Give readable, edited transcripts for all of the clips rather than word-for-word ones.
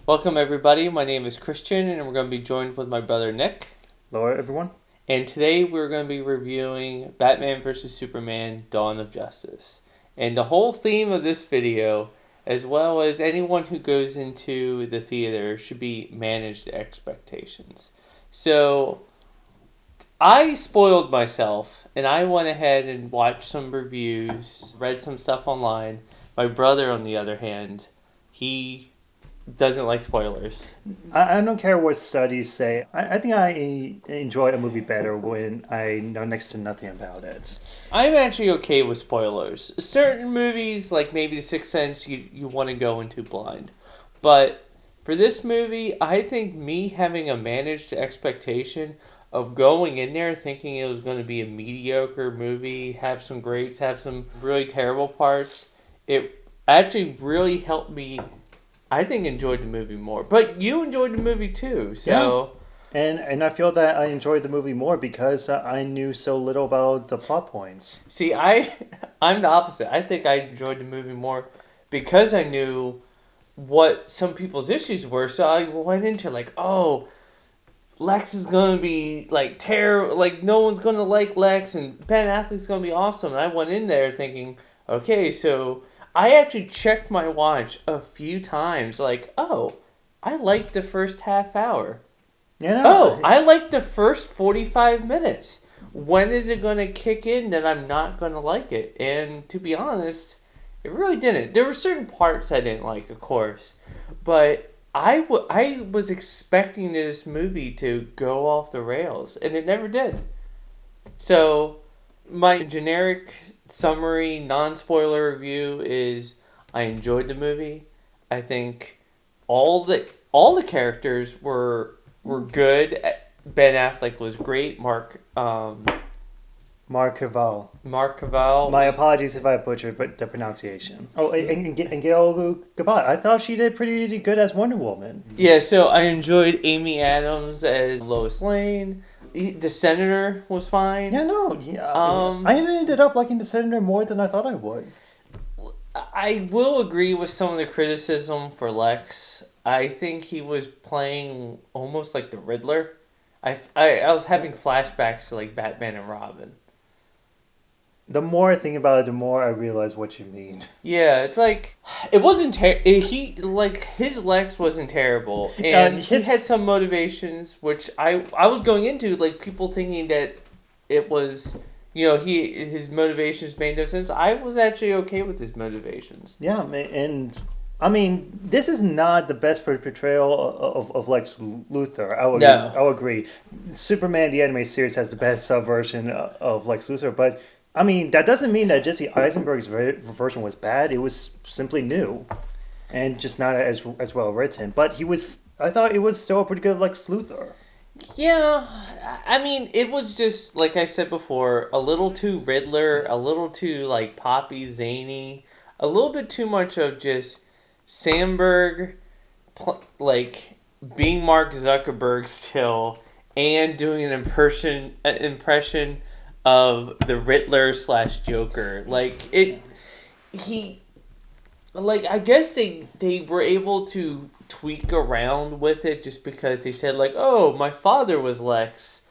Welcome, everybody. My name is Christian, and we're going to be joined with my brother Nick. Hello, everyone. And today we're going to be reviewing Batman vs. Superman Dawn of Justice. And the whole theme of this video, as well as anyone who goes into the theater, should be managed expectations. So, I spoiled myself, and I went ahead and watched some reviews, read some stuff online. My brother, on the other hand, he doesn't like spoilers. I don't care what studies say. I think I enjoy a movie better when I know next to nothing about it. I'm actually okay with spoilers. Certain movies, like maybe The Sixth Sense, you want to go into blind. But for this movie, I think me having a managed expectation of going in there thinking it was going to be a mediocre movie, have some greats, have some really terrible parts, it actually really helped me, I think, enjoyed the movie more. But you enjoyed the movie too, so... And I feel that I enjoyed the movie more because I knew so little about the plot points. See, I'm the opposite. I think I enjoyed the movie more because I knew what some people's issues were. So I went into like, oh, Lex is gonna be like terrible. Like no one's gonna like Lex, and Ben Affleck's gonna be awesome. And I went in there thinking, okay, so I actually checked my watch a few times. Like, oh, I liked the first half hour. Yeah. Oh, I like the first 45 minutes. When is it going to kick in that I'm not going to like it? And to be honest, it really didn't. There were certain parts I didn't like, of course. But I was expecting this movie to go off the rails, and it never did. So, my generic summary, non-spoiler review is I enjoyed the movie. I think all the characters were good. Ben Affleck was great. Mark Cavall. Mark Cavall. My apologies if I butchered the pronunciation. Oh, and Gail Gadot. I thought she did pretty good as Wonder Woman. Yeah, so I enjoyed Amy Adams as Lois Lane. The Senator was fine. Yeah, no. Yeah. I ended up liking the Senator more than I thought I would. I will agree with some of the criticism for Lex. I think he was playing almost like the Riddler. I was having flashbacks to like Batman and Robin. The more I think about it, the more I realize what you mean. Yeah, it's like it wasn't he like his Lex wasn't terrible, and he had some motivations which I was going into like people thinking that it was, you know, his motivations made no sense. I was actually okay with his motivations. Yeah, and I mean, this is not the best portrayal of Lex Luthor. I would agree. Superman the animated series has the best version of Lex Luthor, but I mean that doesn't mean that Jesse Eisenberg's version was bad. It was simply new, and just not as well written. But I thought it was still a pretty good Lex Luthor. Yeah, I mean, it was just, like I said before, a little too Riddler, a little too, like, poppy, zany, a little bit too much of just Sandberg, like, being Mark Zuckerberg still, and doing an impression of the Riddler / Joker. Like, I guess they were able to tweak around with it just because they said like, oh, my father was Lex.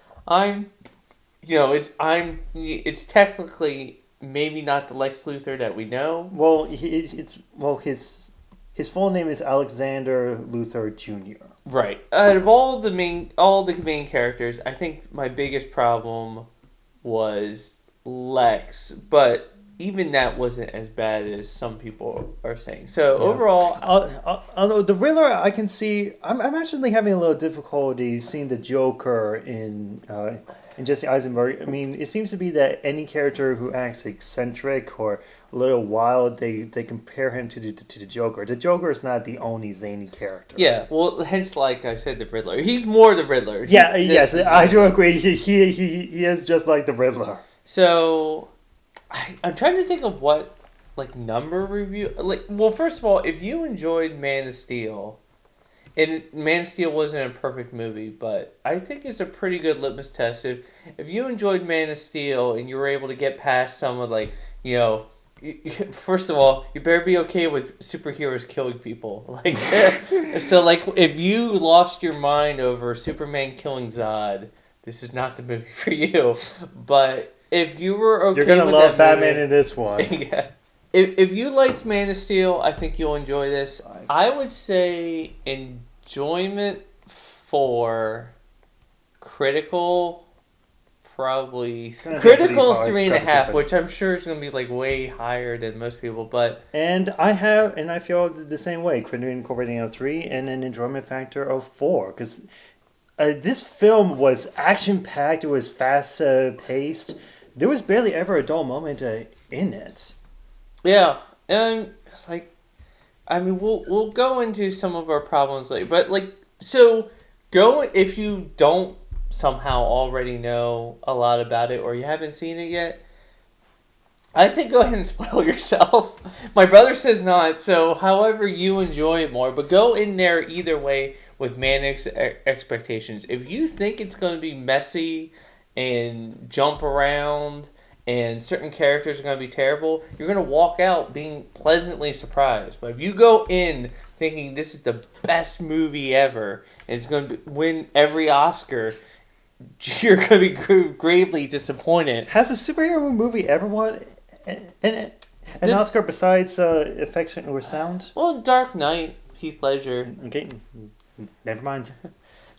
It's technically maybe not the Lex Luthor that we know. Well, his full name is Alexander Luthor Jr. Right. Out of all the main characters, I think my biggest problem was Lex, but even that wasn't as bad as some people are saying. So overall, although the Riddler, I can see, I'm actually having a little difficulty seeing the Joker in Jesse Eisenberg. I mean, it seems to be that any character who acts eccentric or a little wild, they compare him to the Joker. The Joker is not the only zany character. Yeah, well, hence, like I said, the Riddler. He's more the Riddler. Yes, I do agree. He is just like the Riddler. So I'm trying to think of what, like, number review... well, first of all, if you enjoyed Man of Steel, and Man of Steel wasn't a perfect movie, but I think it's a pretty good litmus test. If you enjoyed Man of Steel and you were able to get past some of, like, you know, First of all, you better be okay with superheroes killing people. Like, so like if you lost your mind over Superman killing Zod, this is not the movie for you. But if you were okay, You're gonna with love that Batman movie, in this one. yeah. If you liked Man of Steel, I think you'll enjoy this. I would say enjoyment for critical. Probably gonna be critical pretty hard 3.5, competition. which I'm sure is going to be like way higher than most people. But And I feel the same way. Criterion incorporating a 3 and an enjoyment factor of 4. Because this film was action packed. It was fast paced. There was barely ever a dull moment in it. yeah, and like, I mean, we'll go into some of our problems later. But like, so go if you don't somehow already know a lot about it or you haven't seen it yet. I say go ahead and spoil yourself. My brother says not, so however you enjoy it more, but go in there either way with manic expectations. If you think it's going to be messy and jump around and certain characters are going to be terrible, you're going to walk out being pleasantly surprised. But if you go in thinking this is the best movie ever and it's going to win every Oscar, you're going to be gravely disappointed. Has a superhero movie ever won an Oscar besides effects or sound? Well, Dark Knight, Heath Ledger. Okay, never mind.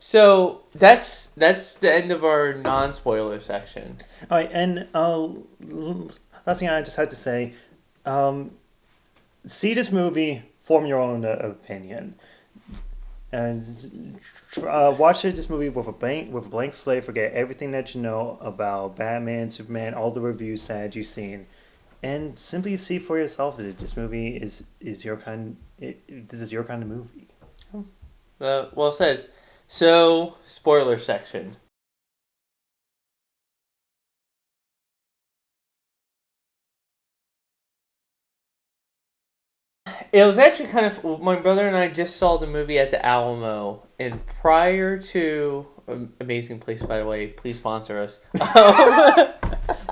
So that's the end of our non-spoiler section. All right, and last thing I just have to say, see this movie, form your own opinion. Watch this movie with a blank slate. Forget everything that you know about Batman, Superman, all the reviews that you've seen, and simply see for yourself that this movie is your kind. This is your kind of movie. Well said. So, spoiler section. It was actually kind of, my brother and I just saw the movie at the Alamo, and prior to, amazing place by the way, please sponsor us.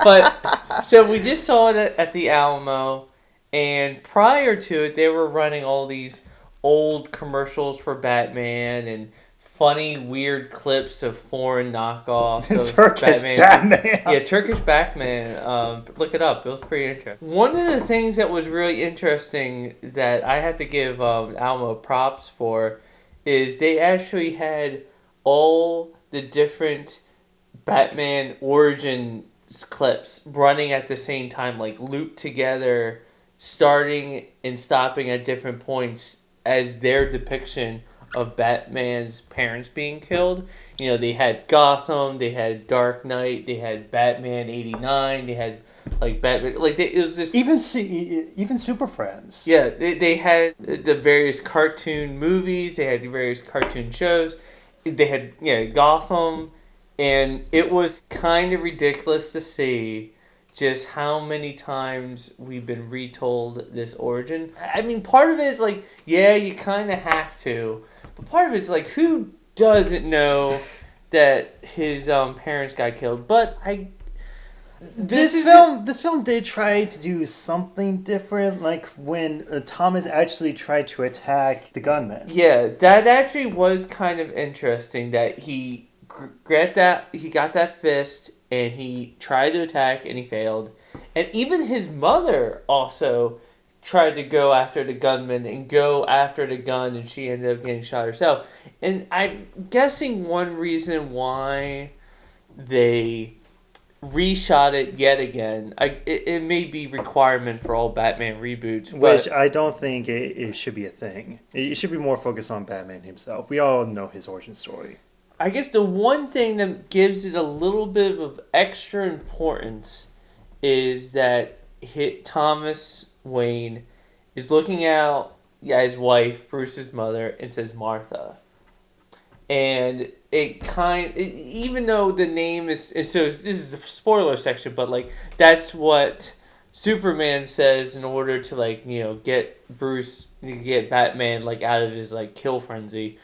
But so we just saw it at the Alamo, and prior to it, they were running all these old commercials for Batman and funny, weird clips of foreign knockoffs of Turkish Batman. Yeah, Turkish Batman. Look it up. It was pretty interesting. One of the things that was really interesting that I have to give Alamo props for is they actually had all the different Batman origin clips running at the same time, like looped together, starting and stopping at different points as their depiction of Batman's parents being killed. You know, they had Gotham, they had Dark Knight, they had Batman 89, they had like Batman, like it was just even Super Friends. Yeah, they had the various cartoon movies, they had the various cartoon shows, they had Gotham, and it was kind of ridiculous to see just how many times we've been retold this origin. I mean, part of it is like, yeah, you kind of have to, but part of it is like, who doesn't know that his parents got killed? But this film did try to do something different, like when Thomas actually tried to attack the gunman. Yeah, that actually was kind of interesting that he got that fist and he tried to attack and he failed. And even his mother also tried to go after the gunman and go after the gun, and she ended up getting shot herself. And I'm guessing one reason why they reshot it yet again, it may be requirement for all Batman reboots, which I don't think it should be a thing. It should be more focused on Batman himself. We all know his origin story. I guess the one thing that gives it a little bit of extra importance is that Thomas Wayne is looking out at his wife, Bruce's mother, and says Martha. And even though the name is so this is a spoiler section, but like that's what Superman says in order to get Batman out of his kill frenzy.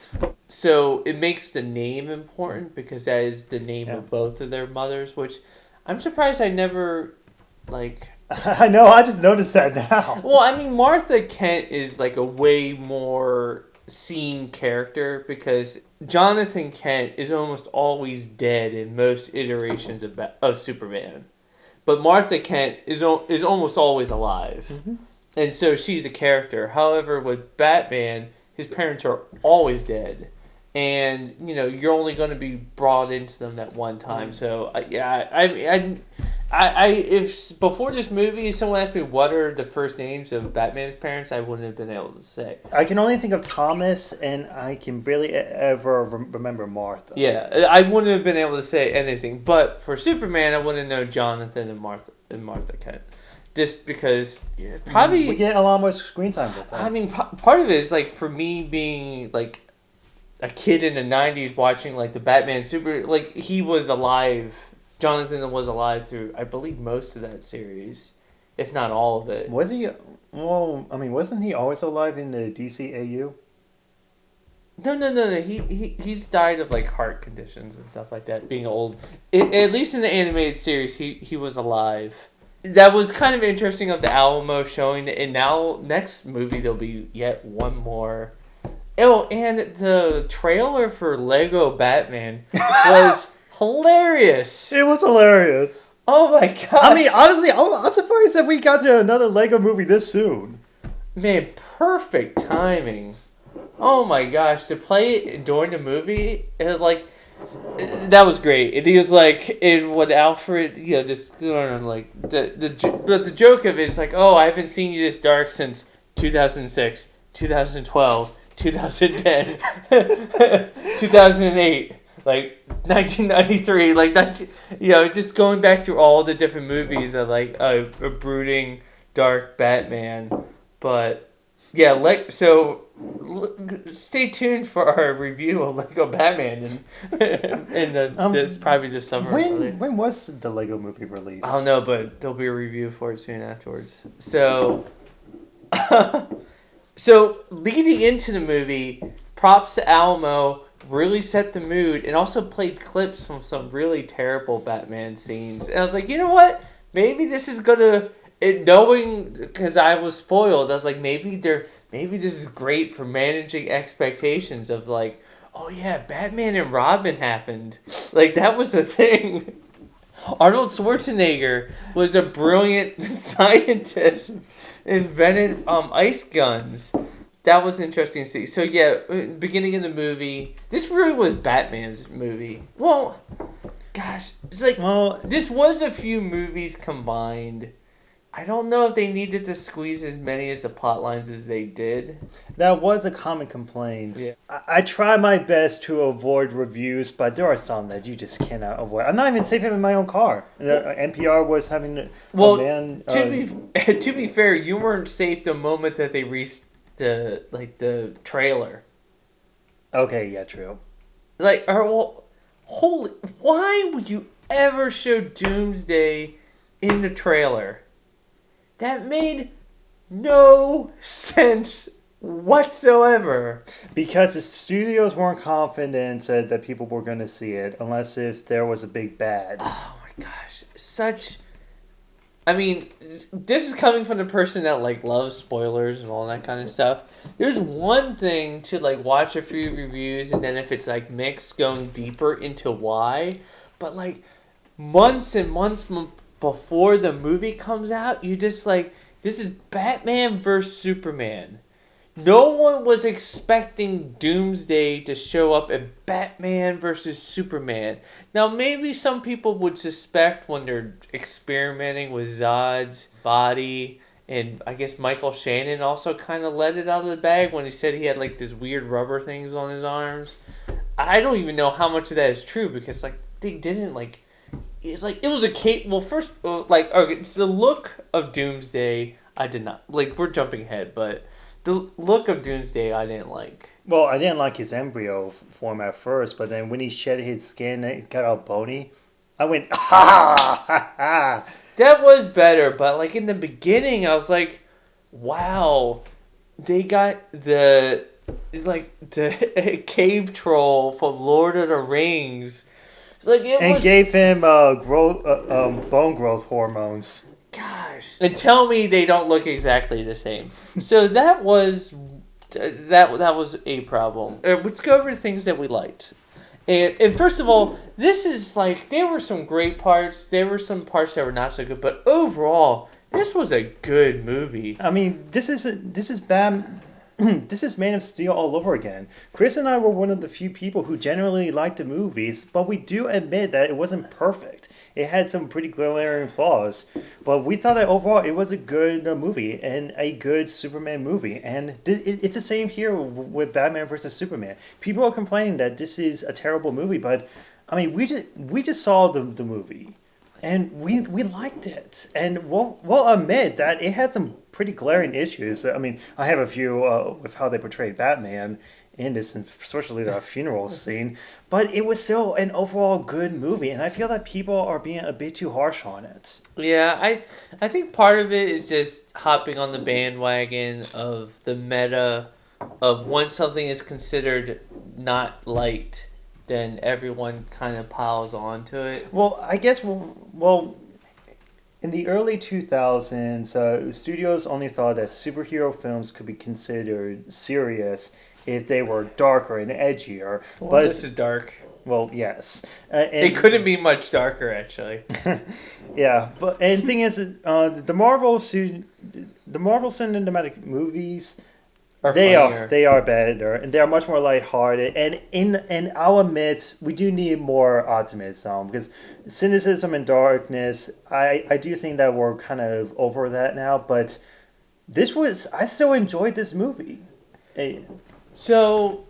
So it makes the name important because that is the name of both of their mothers, which I'm surprised I never I know. I just noticed that now. Well, I mean, Martha Kent is like a way more seen character because Jonathan Kent is almost always dead in most iterations of Superman, but Martha Kent is almost always alive, and so she's a character. However, with Batman, his parents are always dead, and you're only going to be brought into them that one time. So yeah, if before this movie someone asked me what are the first names of Batman's parents, I wouldn't have been able to say. I can only think of Thomas, and I can barely ever remember Martha. Yeah, I wouldn't have been able to say anything. But for Superman, I wouldn't know Jonathan and Martha Kent, just because probably we get a lot more screen time with that. I mean, part of it is like for me being like a kid in the '90s watching like the Batman he was alive. Jonathan was alive through, I believe, most of that series, if not all of it. Was he? Well, I mean, wasn't he always alive in the DCAU? No. He's died of like heart conditions and stuff like that. Being old, at least in the animated series, he was alive. That was kind of interesting of the Alamo showing, and now next movie there'll be yet one more. Oh, and the trailer for Lego Batman was hilarious. It was hilarious. Oh my god! I mean, honestly, I'm surprised that we got to another Lego movie this soon. Man, perfect timing. Oh my gosh, to play it during the movie, it was like that was great. And he was like, when Alfred, just like the joke of it is like, oh, I haven't seen you this dark since 2006, 2012, 2010, 2008. Like 1993, like that, just going back through all the different movies of like a brooding, dark Batman. But yeah, stay tuned for our review of Lego Batman and this probably this summer. When was the Lego movie released? I don't know, but there'll be a review for it soon afterwards. So, so leading into the movie, props to Alamo. Really set the mood and also played clips from some really terrible Batman scenes. And I was like, you know what? Maybe this is gonna, knowing because I was spoiled, I was like, maybe this is great for managing expectations of like, oh yeah, Batman and Robin happened. Like that was the thing. Arnold Schwarzenegger was a brilliant scientist, invented ice guns. That was interesting to see. So yeah, beginning of the movie, this really was Batman's movie. Well, gosh, it's like this was a few movies combined. I don't know if they needed to squeeze as many as the plot lines as they did. That was a common complaint. Yeah. I try my best to avoid reviews, but there are some that you just cannot avoid. I'm not even safe in my own car. The NPR was having a ban. To be fair, you weren't safe the moment that they the trailer. Okay, yeah, true. Like, why would you ever show Doomsday in the trailer? That made no sense whatsoever. Because the studios weren't confident that people were going to see it, unless if there was a big bad. Oh my gosh, I mean, this is coming from the person that like loves spoilers and all that kind of stuff. There's one thing to like watch a few reviews and then if it's like mixed, going deeper into why. But like months and months before the movie comes out, you just like, this is Batman vs Superman. No one was expecting Doomsday to show up in Batman versus Superman. Now, maybe some people would suspect when they're experimenting with Zod's body, and I guess Michael Shannon also kind of let it out of the bag when he said he had like this weird rubber things on his arms. I don't even know how much of that is true because like they didn't like. It's like it was a cape. Well, first, like okay, so the look of Doomsday, I did not like. We're jumping ahead, but. The look of Doomsday I didn't like. Well, I didn't like his embryo form at first, but then when he shed his skin and it got all bony, I went, ha ha ha. That was better, but like in the beginning, I was like, wow, they got the cave troll from Lord of the Rings. It's like gave him bone growth hormones. Gosh. And tell me they don't look exactly the same. So that was a problem. Let's go over the things that we liked. And first of all, this is like, there were some great parts. There were some parts that were not so good. But overall, this was a good movie. I mean, this is this is Man of Steel all over again. Chris and I were one of the few people who generally liked the movies, but we do admit that it wasn't perfect. It had some pretty glaring flaws, but we thought that overall it was a good movie and a good Superman movie. And it's the same here with Batman versus Superman. People are complaining that this is a terrible movie, but I mean, we just saw the movie. And we liked it, and we'll admit that it had some pretty glaring issues. I mean, I have a few with how they portrayed Batman in this, and especially the funeral scene. But it was still an overall good movie, and I feel that people are being a bit too harsh on it. Yeah, I think part of it is just hopping on the bandwagon of the meta of once something is considered not liked, then everyone kind of piles onto it. Well, I guess, in the early 2000s, studios only thought that superhero films could be considered serious if they were darker and edgier. Well, but this is dark. Well, yes. It couldn't be much darker, actually. Yeah, and the thing is, the Marvel cinematic movies, they are better, and they are much more lighthearted. And I'll admit, we do need more optimism, because cynicism and darkness, I do think that we're kind of over that now. But I still enjoyed this movie. So,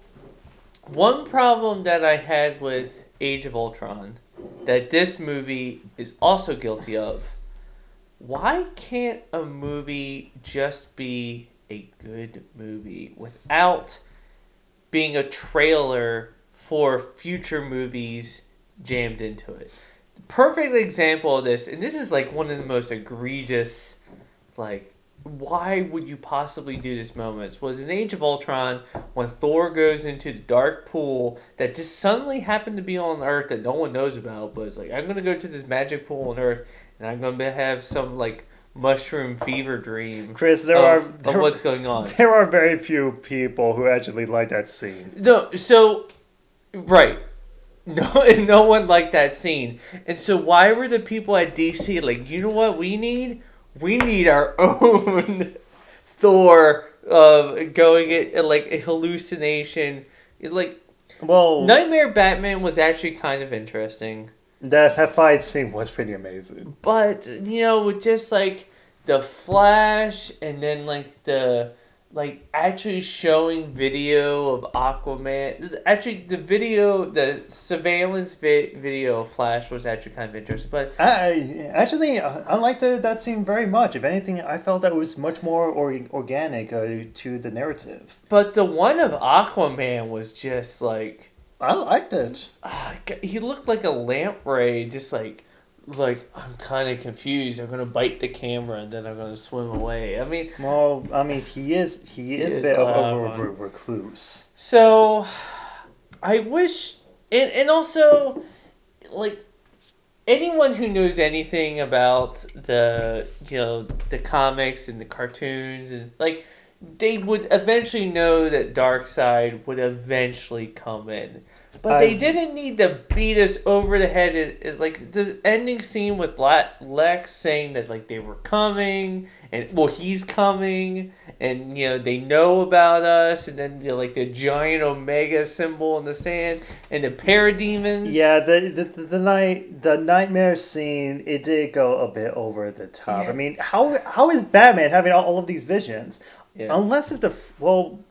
one problem that I had with Age of Ultron, that this movie is also guilty of, why can't a movie just be a good movie without being a trailer for future movies jammed into it? The perfect example of this, and this is like one of the most egregious, like, why would you possibly do this moments, was in Age of Ultron when Thor goes into the dark pool that just suddenly happened to be on Earth that no one knows about, but it's like, I'm going to go to this magic pool on Earth and I'm going to have some like mushroom fever dream, Chris, of what's going on. There are very few people who actually like that scene. No, so right, no one liked that scene, and so why were the people at DC like, you know what we need? We need our own Thor going at like a hallucination. Nightmare Batman was actually kind of interesting. That fight scene was pretty amazing. But, with just like the Flash and then like the actually showing video of Aquaman. Actually, the surveillance video of Flash was actually kind of interesting. But I liked that scene very much. If anything, I felt that it was much more organic to the narrative. But the one of Aquaman was just like, I liked it. He looked like a lamprey, just like I'm kind of confused. I'm gonna bite the camera and then I'm gonna swim away. He is a bit of a recluse. So, I wish, and also, like, anyone who knows anything about the comics and the cartoons and like, they would eventually know that Darkseid would eventually come in. But they didn't need to beat us over the head. Like, the ending scene with Lex saying that, like, they were coming, and, he's coming, and, they know about us, and then, the giant Omega symbol in the sand, and the parademons. Yeah, the nightmare scene, it did go a bit over the top. Yeah. I mean, how is Batman having all of these visions? Yeah. Unless if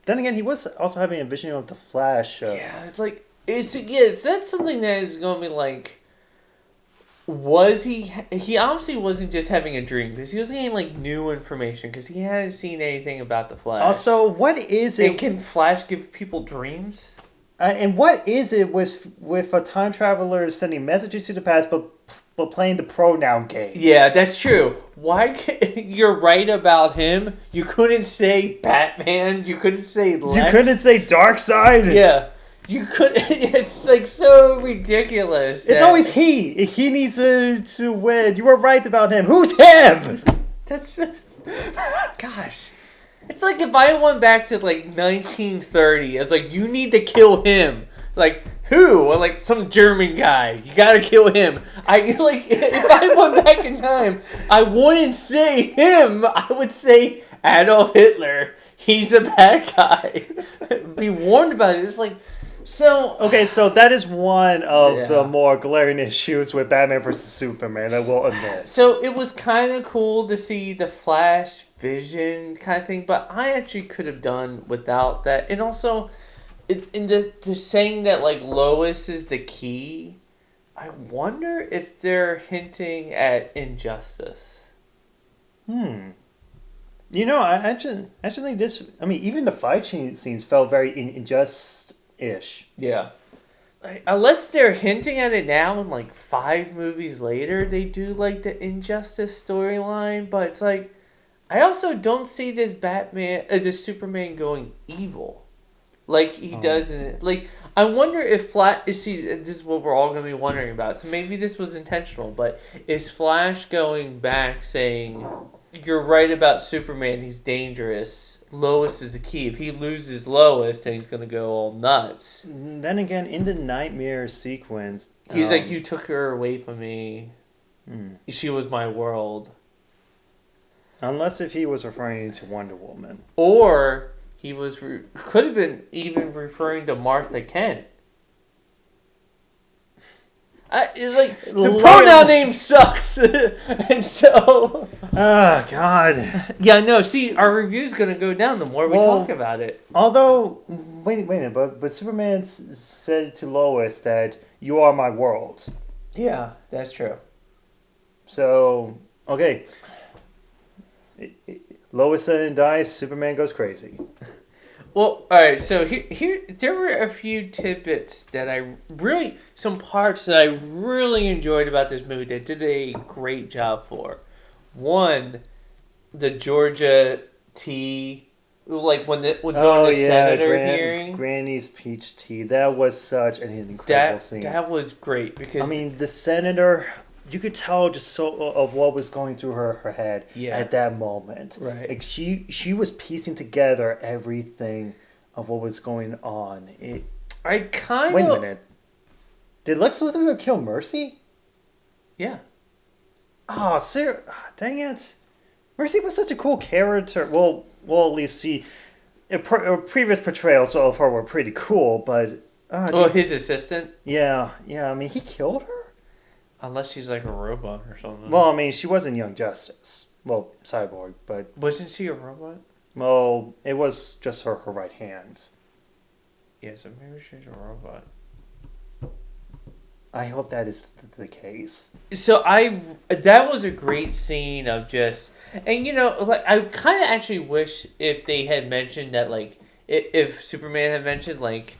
then again, he was also having a vision of the Flash. Yeah, it's like, that's something that is going to be like, was he obviously wasn't just having a dream, because he was getting like new information, because he hadn't seen anything about the Flash. Also, what is it? And can Flash give people dreams? And what is it with a time traveler sending messages to the past, but playing the pronoun game? Yeah, that's true. You're right about him. You couldn't say Batman. You couldn't say Lex. You couldn't say Darkseid. Yeah. You could. It's like so ridiculous. It's always he. He needs to win. You were right about him. Who's him? That's. Gosh. It's like if I went back to like 1930, it's like you need to kill him. Like who? Or like some German guy. You gotta kill him. I like if I went back in time, I wouldn't say him. I would say Adolf Hitler. He's a bad guy. Be warned about it. It's like so. Okay, so that is one of Yeah. the more glaring issues with Batman versus Superman, I will admit. So it was kind of cool to see the Flash Vision kind of thing, but I actually could have done without that. And also, in the saying that like Lois is the key, I wonder if they're hinting at injustice. You know, I actually think this. I mean, even the fight scenes felt very unjust-ish. Yeah. Like, unless they're hinting at it now and like 5 movies later they do like the injustice storyline, but it's like I also don't see this this Superman going evil like he does in it. Like I wonder if see, this is what we're all gonna be wondering about. So maybe this was intentional, but is Flash going back saying you're right about Superman, he's dangerous. Lois is the key. If he loses Lois, then he's gonna go all nuts. Then again, in the nightmare sequence, He's like, you took her away from me. She was my world. Unless if he was referring to Wonder Woman. Or he was could have been even referring to Martha Kent. It's like the pronoun name sucks, and so. Oh God. Yeah, no. See, our review's gonna go down the more we talk about it. Although, wait a minute, but Superman said to Lois that you are my world. Yeah, that's true. So okay. Lois dies. Superman goes crazy. Well, all right. So here, there were a few tidbits that some parts that I really enjoyed about this movie. They did a great job for. One, the Georgia tea, like when during the senator hearing. Granny's peach tea. That was such an incredible scene. That was great because I mean, the senator. You could tell just of what was going through her head at that moment. Right. Like she was piecing together everything of what was going on. Wait a minute. Did Lex Luthor kill Mercy? Yeah. Oh, dang it. Mercy was such a cool character. Well, at least previous portrayals of her were pretty cool, but his assistant? Yeah. I mean, he killed her? Unless she's like a robot or something. Well, I mean, she wasn't Young Justice. Well, Cyborg, but... Wasn't she a robot? Well, it was just her right hand. Yeah, so maybe she's a robot. I hope that is the case. So that was a great scene of just... And, you know, like I kind of actually wish if they had mentioned that, like, if Superman had mentioned, like,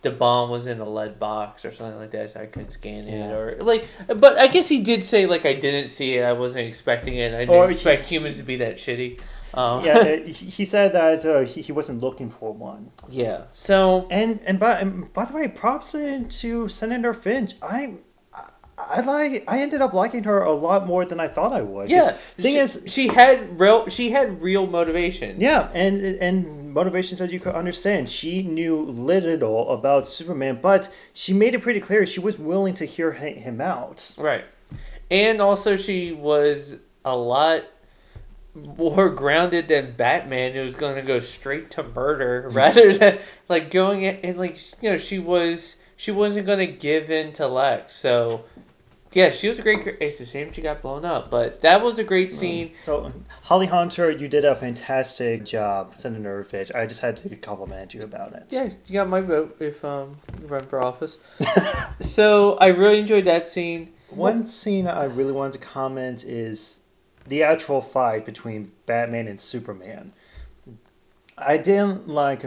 the bomb was in a lead box or something like that, so I could scan it, or like. But I guess he did say like I didn't see it, I wasn't expecting it, I didn't expect humans to be that shitty. He said that he wasn't looking for one. Yeah. So and by the way, props to Senator Finch. I ended up liking her a lot more than I thought I would. Yeah. She had real motivation. Yeah, and motivations that you could understand. She knew little about Superman, but she made it pretty clear she was willing to hear him out. Right. And also she was a lot more grounded than Batman, who was going to go straight to murder rather than like going and like, you know, she wasn't going to give in to Lex. So yeah, she was a great. It's a shame she got blown up, but that was a great scene. So, Holly Hunter, you did a fantastic job, Senator Finch. I just had to compliment you about it. Yeah, you got my vote if you run for office. So I really enjoyed that scene. One scene I really wanted to comment is the actual fight between Batman and Superman. I didn't like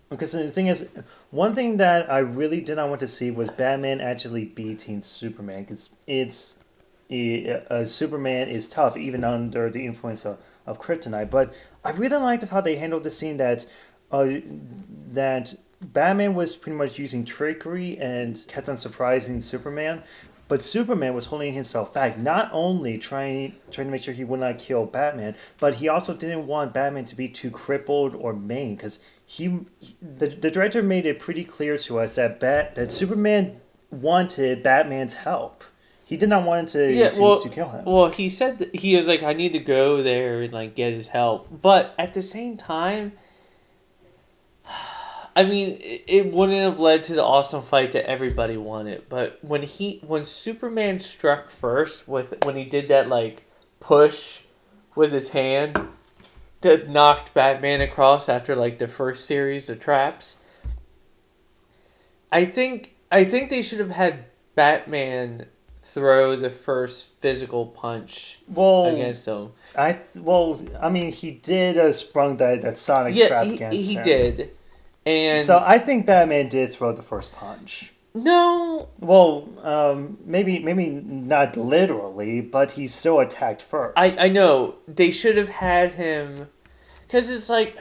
because the thing is, one thing that I really did not want to see was Batman actually beating Superman, because Superman is tough even under the influence of kryptonite. But I really liked how they handled the scene that Batman was pretty much using trickery and kept on surprising Superman. But Superman was holding himself back, not only trying to make sure he would not kill Batman, but he also didn't want Batman to be too crippled or maimed, because the director made it pretty clear to us that Superman wanted Batman's help. He did not want to kill him. Well, he said that he was like, I need to go there and like get his help, but at the same time, I mean, it wouldn't have led to the awesome fight that everybody wanted. But when Superman struck first when he did that like push with his hand that knocked Batman across after like the first series of traps, I think they should have had Batman throw the first physical punch against him. I mean, he did sprung that sonic trap against him. He did. And so I think Batman did throw the first punch. No. Well, maybe not literally, but he still attacked first. I know. They should have had him... Because it's like...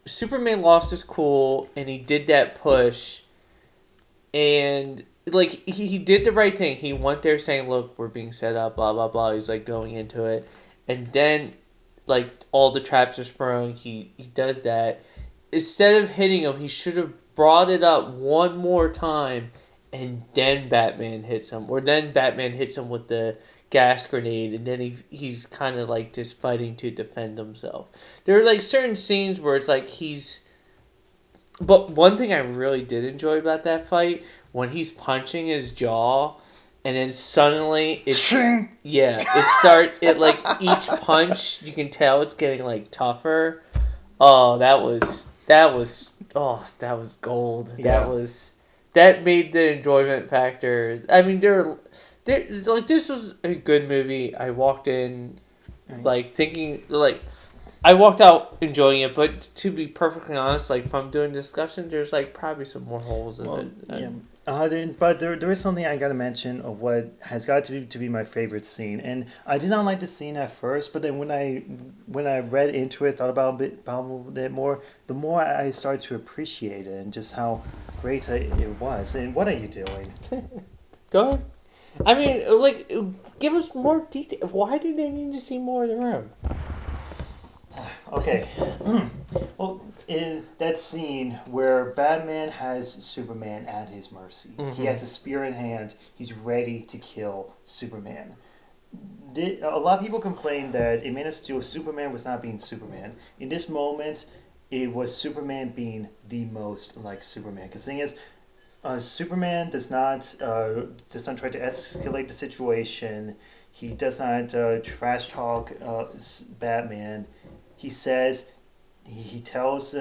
Superman lost his cool, and he did that push. And, like, he did the right thing. He went there saying, look, we're being set up, blah, blah, blah. He's, like, going into it. And then, like, all the traps are sprung. He does that. Instead of hitting him, he should have brought it up one more time, and then Batman hits him. Or then Batman hits him with the gas grenade, and then he's kind of like just fighting to defend himself. There are like certain scenes where it's like he's... But one thing I really did enjoy about that fight, when he's punching his jaw, and then suddenly it like each punch, you can tell it's getting like tougher. Oh, that was gold. Yeah. That made the enjoyment factor. I mean, like this was a good movie. I walked in, like thinking like, I walked out enjoying it. But to be perfectly honest, like from doing discussion, there's like probably some more holes in it. Yeah. But there is something I gotta mention of what has got to be my favorite scene, and I did not like the scene at first, but then when I read into it, thought about it a little bit more, the more I started to appreciate it and just how great it was. And what are you doing? Go ahead. I mean, like, give us more detail. Why do they need to see more of the room? Okay. Well, in that scene where Batman has Superman at his mercy, he has a spear in hand, he's ready to kill Superman. A lot of people complained that in Man of Steel, Superman was not being Superman. In this moment, it was Superman being the most like Superman. Because the thing is, Superman does not try to escalate the situation. He does not trash talk Batman. He says, he tells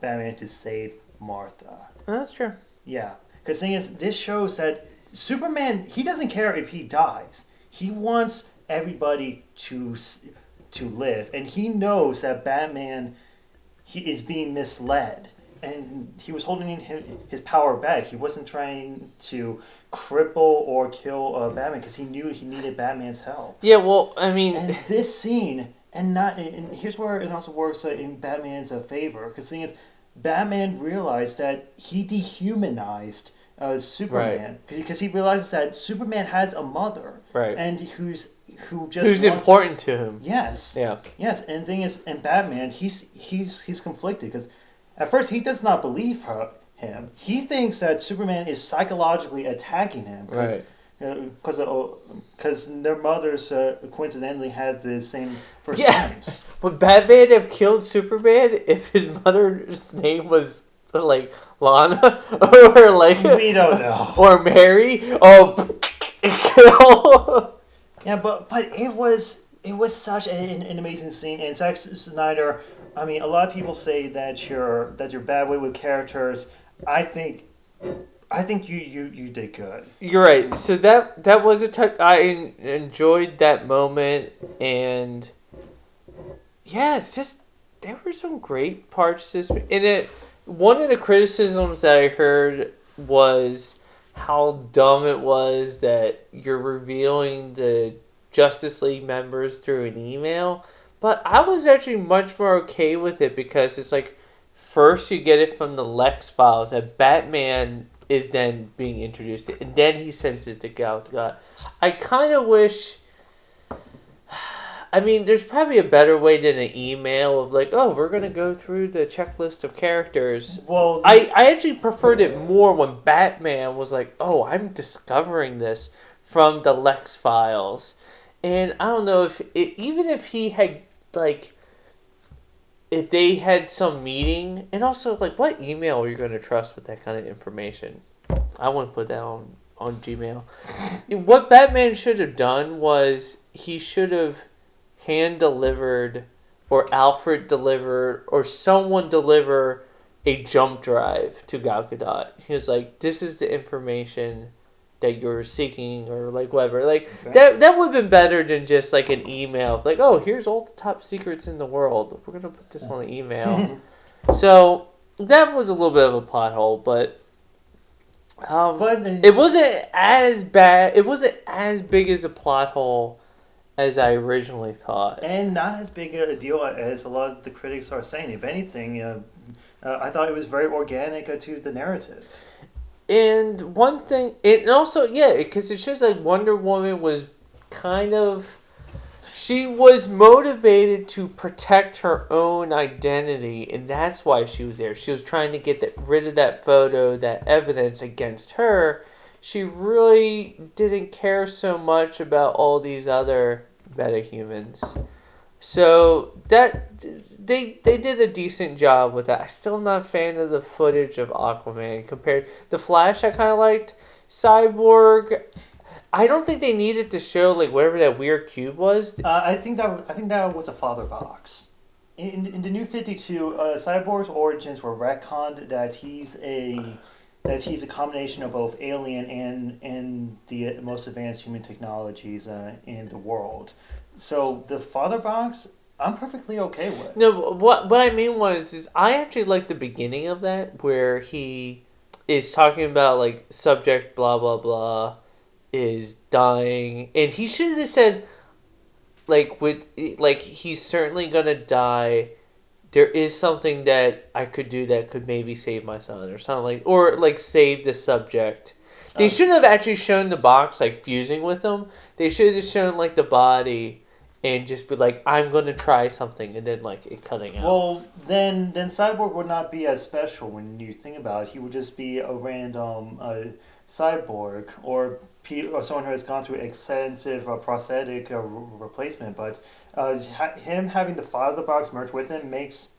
Batman to save Martha. Oh, that's true. Yeah, because the thing is, this shows that Superman, he doesn't care if he dies. He wants everybody to live, and he knows that Batman, he is being misled, and he was holding his power back. He wasn't trying to cripple or kill Batman because he knew he needed Batman's help. Yeah, well, I mean, and this scene. And here's where it also works in Batman's favor. Because the thing is, Batman realized that he dehumanized Superman. Because he realizes that Superman has a mother. Right. And who's important to him. Yes. Yeah. Yes. And the thing is, and Batman, he's conflicted. Because at first he does not believe him. He thinks that Superman is psychologically attacking him. Right. Because their mothers coincidentally had the same first names. Would Batman have killed Superman if his mother's name was like Lana or like we don't know, or Mary? Oh, yeah, but it was such an amazing scene. And Zack Snyder, I mean, a lot of people say that you're bad with characters. I think you did good. You're right. So that was a touch. I enjoyed that moment, and yeah, it's just there were some great parts to this. And it, one of the criticisms that I heard was how dumb it was that you're revealing the Justice League members through an email. But I was actually much more okay with it because it's like first you get it from the Lex files that Batman is then being introduced to, and then he sends it to Gal Gadot. I kind of wish. I mean, there's probably a better way than an email of like, oh, we're gonna go through the checklist of characters. Well, I actually preferred it more when Batman was like, oh, I'm discovering this from the Lex files, and I don't know if even if he had like. If they had some meeting, and also like, what email are you going to trust with that kind of information? I wouldn't put that on Gmail. What Batman should have done was he should have hand delivered, or Alfred delivered, or someone deliver a jump drive to Gal Gadot. He was like, "This is the information that you're seeking," or like whatever. Like that would have been better than just like an email of like, oh, here's all the top secrets in the world. We're gonna put this on an email. So that was a little bit of a plot hole, but it wasn't as bad. It wasn't as big as a plot hole as I originally thought, and not as big a deal as a lot of the critics are saying. If anything, I thought it was very organic to the narrative. And one thing, and also, yeah, because it shows like Wonder Woman was kind of, she was motivated to protect her own identity, and that's why she was there. She was trying to get rid of that photo, that evidence against her. She really didn't care so much about all these other metahumans. So that they did a decent job with that. I'm still not a fan of the footage of Aquaman compared the Flash. I kind of liked Cyborg. I don't think they needed to show like whatever that weird cube was. I think that was a father box. In the New 52, Cyborg's origins were retconned that he's a combination of both alien and the most advanced human technologies in the world. So the father box, I'm perfectly okay with. No, what I mean is I actually like the beginning of that where he is talking about like subject blah blah blah is dying, and he should have said like he's certainly gonna die. There is something that I could do that could maybe save my son or something or save the subject. They shouldn't have actually shown the box like fusing with him. They should have just shown like the body and just be like, I'm going to try something, and then like it cutting out. Well, then Cyborg would not be as special when you think about it. He would just be a random cyborg or someone who has gone through extensive prosthetic replacement. But him having the father box merged with him makes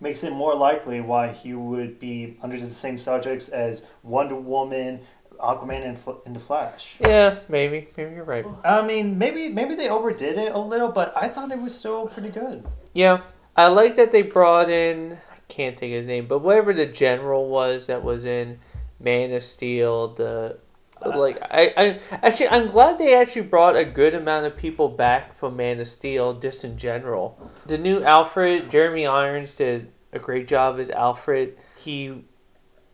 it more likely why he would be under the same subjects as Wonder Woman, Aquaman, and the Flash. Yeah, maybe you're right. I mean, maybe they overdid it a little, but I thought it was still pretty good. Yeah, I like that they brought in, I can't think of his name, but whatever the general was that was in Man of Steel. I'm glad they actually brought a good amount of people back from Man of Steel just in general. The new Alfred, Jeremy Irons did a great job as Alfred. He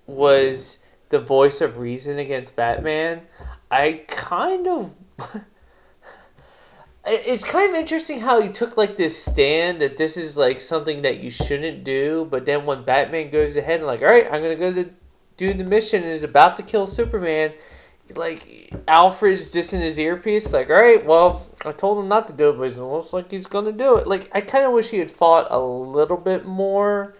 was the voice of reason against Batman. It's kind of interesting how he took like this stand that this is like something that you shouldn't do, but then when Batman goes ahead and like, all right, I'm gonna go do the mission and is about to kill Superman, like Alfred's just in his earpiece, like, all right, well, I told him not to do it, but it looks like he's gonna do it. Like, I kind of wish he had fought a little bit more.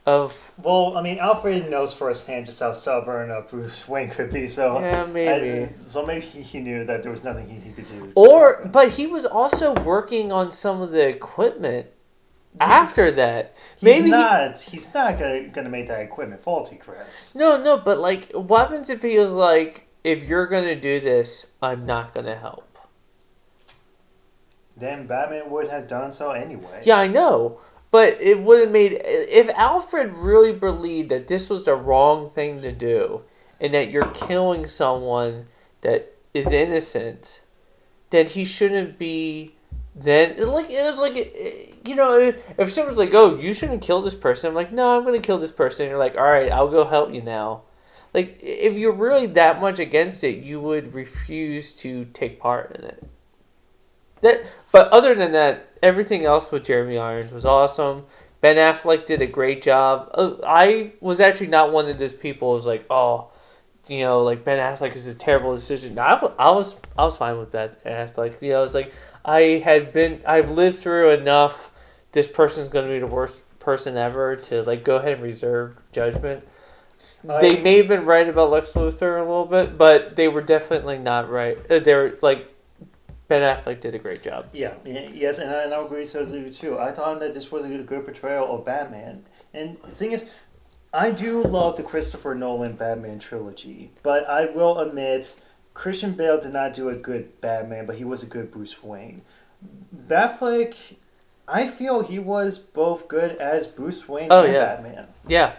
Well, I mean, Alfred knows firsthand just how stubborn Bruce Wayne could be, so yeah, maybe. So maybe he knew that there was nothing he could do. But he was also working on some of the equipment after that. He's not gonna make that equipment faulty, Chris. No, but like, what happens if he was like, if you're gonna do this, I'm not gonna help? Then Batman would have done so anyway. Yeah, I know. But it would have made... If Alfred really believed that this was the wrong thing to do, and that you're killing someone that is innocent, then he shouldn't be... Then... Like, it was like... You know, if someone's like, oh, you shouldn't kill this person. I'm like, no, I'm going to kill this person. And you're like, all right, I'll go help you now. Like, if you're really that much against it, you would refuse to take part in it. But other than that, everything else with Jeremy Irons was awesome. Ben Affleck did a great job. I was actually not one of those people who was like, oh, like Ben Affleck is a terrible decision. No, I was fine with Ben Affleck. I was like, I've lived through enough. This person's going to be the worst person ever to like go ahead and reserve judgment. They may have been right about Lex Luthor a little bit, but they were definitely not right. They were like Ben Affleck did a great job. Yes, and I agree with you too. I thought that this was a good portrayal of Batman. And the thing is, I do love the Christopher Nolan Batman trilogy, but I will admit, Christian Bale did not do a good Batman, but he was a good Bruce Wayne. Batfleck, I feel he was both good as Bruce Wayne and Batman. Yeah.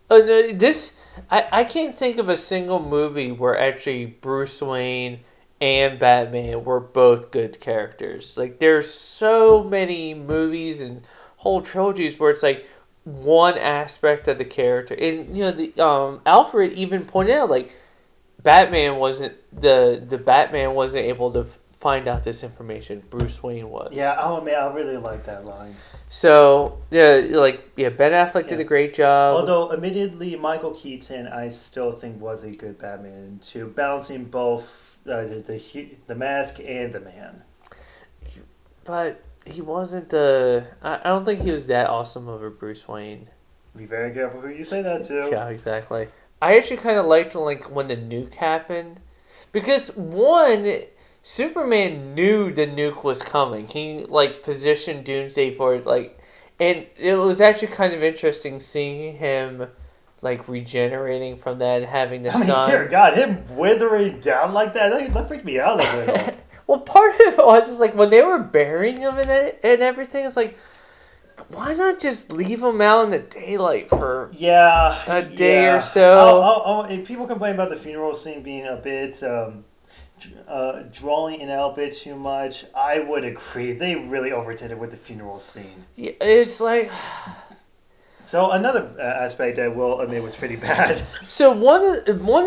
No, I can't think of a single movie where actually Bruce Wayne and Batman were both good characters. Like, there's so many movies and whole trilogies where it's like one aspect of the character. And, Alfred even pointed out, like, Batman wasn't able to find out this information. Bruce Wayne was. Yeah, I'll admit, I really like that line. So, Ben Affleck did a great job. Although, admittedly, Michael Keaton, I still think was a good Batman too, balancing both the mask and the man. But he wasn't I don't think he was that awesome of a Bruce Wayne. Be very careful who you say that to. Yeah, exactly. I actually kind of liked like when the nuke happened, because one, Superman knew the nuke was coming. He like positioned Doomsday for it, like, and it was actually kind of interesting seeing him like regenerating from that and having the sun. Dear God, him withering down like that freaked me out a little. Well, part of it was just like when they were burying him and everything, it's like, why not just leave him out in the daylight for a day or so? If people complain about the funeral scene being a bit drawing in out a bit too much, I would agree. They really overdid it with the funeral scene. Yeah, it's like. So another aspect I will admit was pretty bad. So one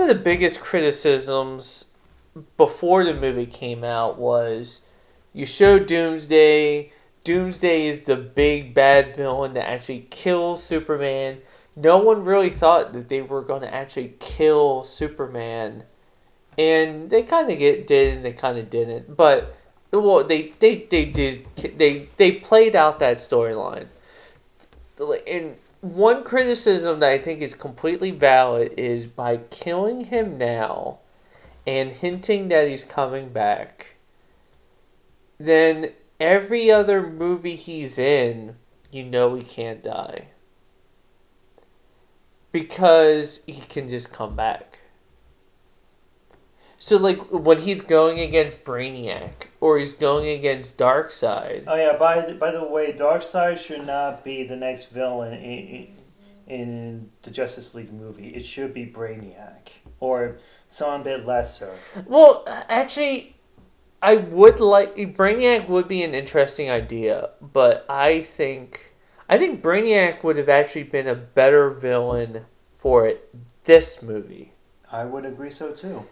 of the biggest criticisms before the movie came out was you show Doomsday. Doomsday is the big bad villain that actually kills Superman. No one really thought that they were going to actually kill Superman, and they kind of did, and they kind of didn't. But well, they did. They played out that storyline. And one criticism that I think is completely valid is by killing him now and hinting that he's coming back, then every other movie he's in, he can't die. Because he can just come back. So, like, when he's going against Brainiac, or he's going against Darkseid. Oh, yeah, by the way, Darkseid should not be the next villain in the Justice League movie. It should be Brainiac, or someone a bit lesser. Well, actually, I would like... Brainiac would be an interesting idea, but I think Brainiac would have actually been a better villain for this movie. I would agree so, too.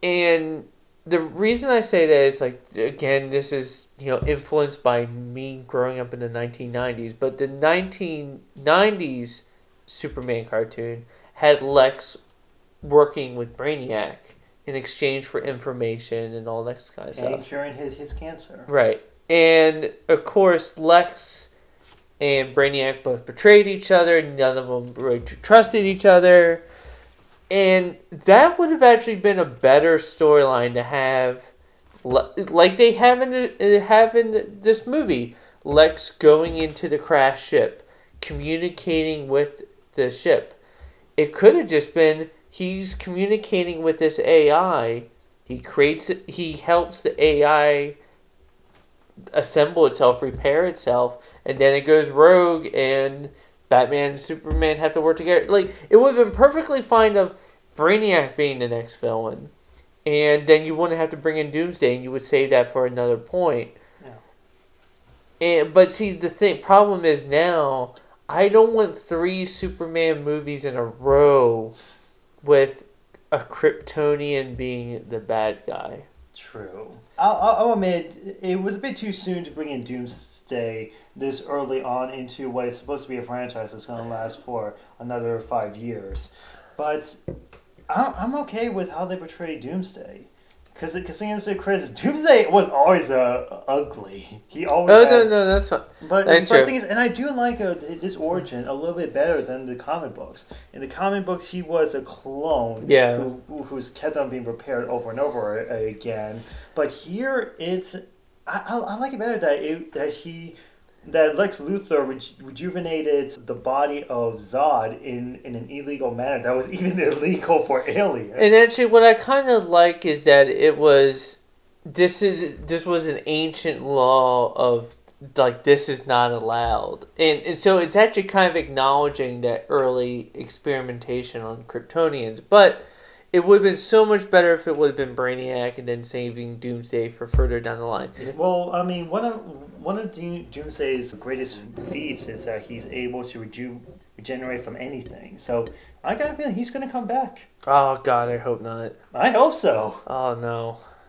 And the reason I say that is, like, again, this is, influenced by me growing up in the 1990s, but the 1990s Superman cartoon had Lex working with Brainiac in exchange for information and all that kind of stuff. And curing his cancer. Right. And, of course, Lex and Brainiac both betrayed each other. None of them really trusted each other. And that would have actually been a better storyline to have, like they have in this movie. Lex going into the crashed ship, communicating with the ship. It could have just been he's communicating with this AI. He helps the AI assemble itself, repair itself, and then it goes rogue and Batman and Superman have to work together. Like, it would have been perfectly fine of Brainiac being the next villain, and then you wouldn't have to bring in Doomsday, and you would save that for another point. Yeah. But see, the problem is now, I don't want 3 Superman movies in a row with a Kryptonian being the bad guy. True. I'll admit it was a bit too soon to bring in Doomsday this early on into what is supposed to be a franchise that's going to last for another 5 years. But I'm okay with how they portray Doomsday. Because Chris, Doomsday was always ugly. He always. Oh had, no, that's fine. But That's the true. thing is, and I do like this origin a little bit better than the comic books. In the comic books, he was a clone. Yeah. Who's kept on being prepared over and over again. But here, I like it better that Lex Luthor rejuvenated the body of Zod in an illegal manner that was even illegal for aliens. And actually, what I kind of like is that this was an ancient law of like this is not allowed, and so it's actually kind of acknowledging that early experimentation on Kryptonians, but. It would have been so much better if it would have been Brainiac and then saving Doomsday for further down the line. Well, I mean, one of Doomsday's greatest feats is that he's able to regenerate from anything. So I got a feeling he's going to come back. Oh God, I hope not. I hope so. Oh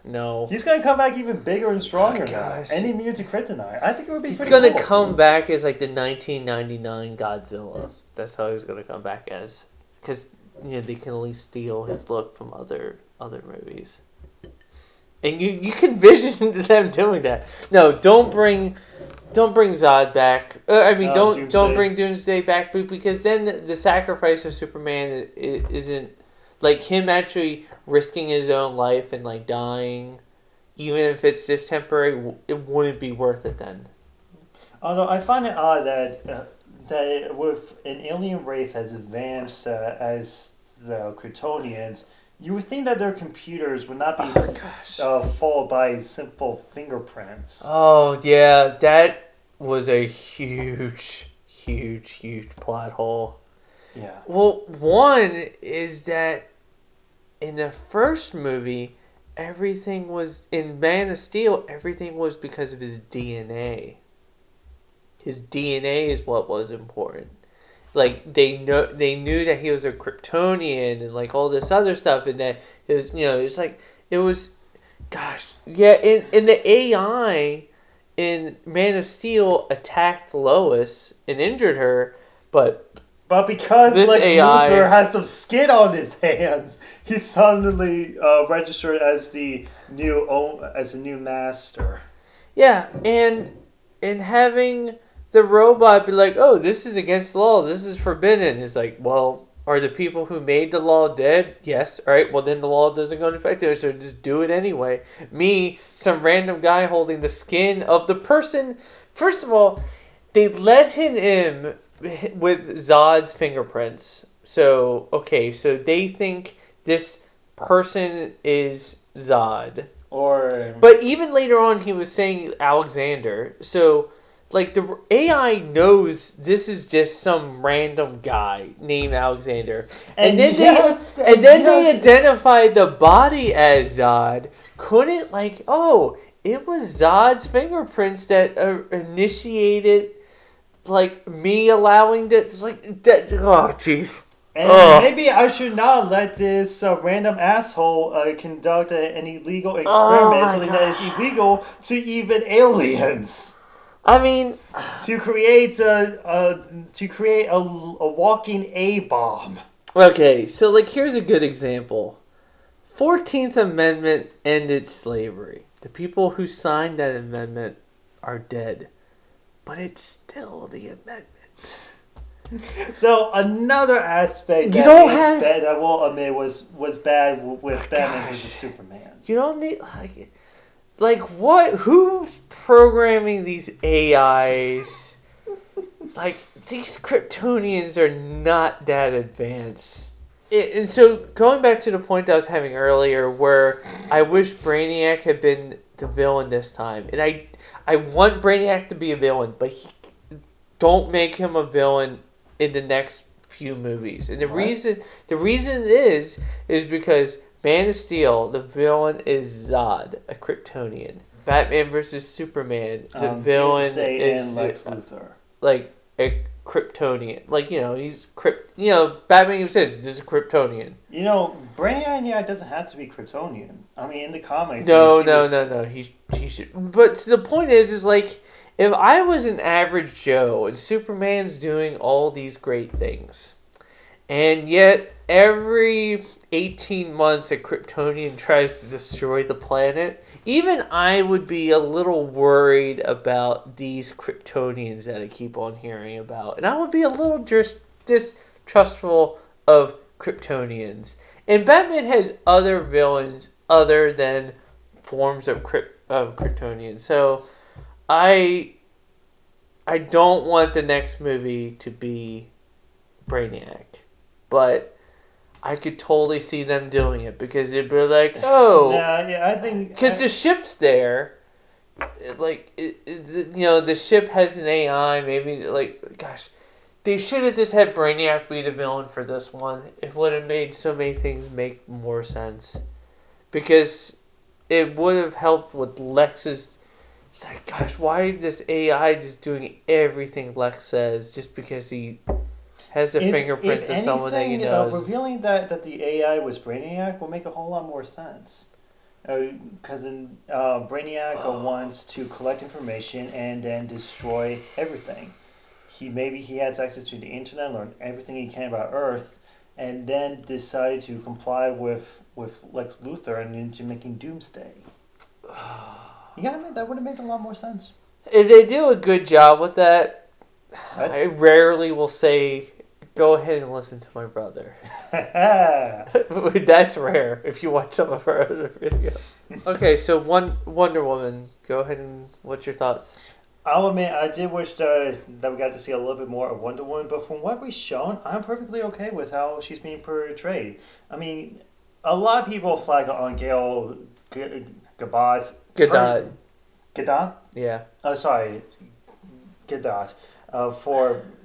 no. He's going to come back even bigger and stronger now. gosh. And immune to kryptonite. I think it would be He's pretty gonna cool. come back as like the 1999 Godzilla. That's how he's gonna come back as, because they can at least steal his look from other movies. And you can vision them doing that. No, don't bring Zod back. Don't Doomsday. bring Doomsday back, because then the sacrifice of Superman isn't like him actually risking his own life and like dying, even if it's just temporary. It wouldn't be worth it then. Although I find it odd that with an alien race as advanced as the Kryptonians, you would think that their computers would not be followed by simple fingerprints. Oh yeah, that was a huge plot hole. Yeah. Well, one is that in the first movie, everything was in Man of Steel. Everything was because of his DNA. His DNA is what was important. Like they knew that he was a Kryptonian and like all this other stuff, and that it was in the AI in Man of Steel attacked Lois and injured her, but because this Lex AI Luthor has some skin on his hands, he's suddenly registered as the new master. yeah, and having the robot be like, oh, this is against the law, this is forbidden. It's like, well, are the people who made the law dead? Yes. All right, well, then the law doesn't go into effect there, so just do it anyway. Me, some random guy holding the skin of the person. First of all, they let him in with Zod's fingerprints. So they think this person is Zod. But even later on, he was saying Alexander. So... like, the AI knows this is just some random guy named Alexander. And then they identified the body as Zod. Couldn't, it was Zod's fingerprints that initiated, me allowing that. It's like, that. Oh, jeez. And maybe I should not let this random asshole conduct an illegal experiment, something that is illegal to even aliens. I mean, to create a walking A-bomb. Okay, so here's a good example. 14th Amendment ended slavery. The people who signed that amendment are dead, but it's still the amendment. So another aspect that I will admit was bad with Batman vs Superman. You don't need what? Who's programming these AIs? These Kryptonians are not that advanced. And so, going back to the point I was having earlier, where I wish Brainiac had been the villain this time. And I want Brainiac to be a villain, but don't make him a villain in the next few movies. And the reason is because Man of Steel, the villain is Zod, a Kryptonian. Batman vs Superman, the villain Doomsday is and Lex Luthor. Kryptonian. Like, he's Batman even says this is a Kryptonian. Brainiac doesn't have to be Kryptonian. I mean, in the comics. No. He should. But the point is like, if I was an average Joe and Superman's doing all these great things, and yet every 18 months a Kryptonian tries to destroy the planet, even I would be a little worried about these Kryptonians that I keep on hearing about. And I would be a little distrustful of Kryptonians. And Batman has other villains other than forms of Kryptonians. So I don't want the next movie to be Brainiac. But I could totally see them doing it because it'd be like, oh, I think because the ship's there, the ship has an AI. Maybe gosh, they should have just had Brainiac be the villain for this one. It would have made so many things make more sense, because it would have helped with Lex's. It's like, gosh, why is this AI just doing everything Lex says just because he has the fingerprints of someone that he knows? Revealing that the AI was Brainiac will make a whole lot more sense. Because Brainiac wants to collect information and then destroy everything. Maybe he has access to the internet, learn everything he can about Earth, and then decided to comply with Lex Luthor and into making Doomsday. That would have made a lot more sense. If they do a good job with that, I rarely will say, go ahead and listen to my brother. That's rare if you watch some of her other videos. Okay, so Wonder Woman. Go ahead and what's your thoughts? I'll admit, I did wish that we got to see a little bit more of Wonder Woman, but from what we've shown, I'm perfectly okay with how she's being portrayed. I mean, a lot of people flag on Gal Gadot. Gadot? Yeah. Oh, sorry. Gadot.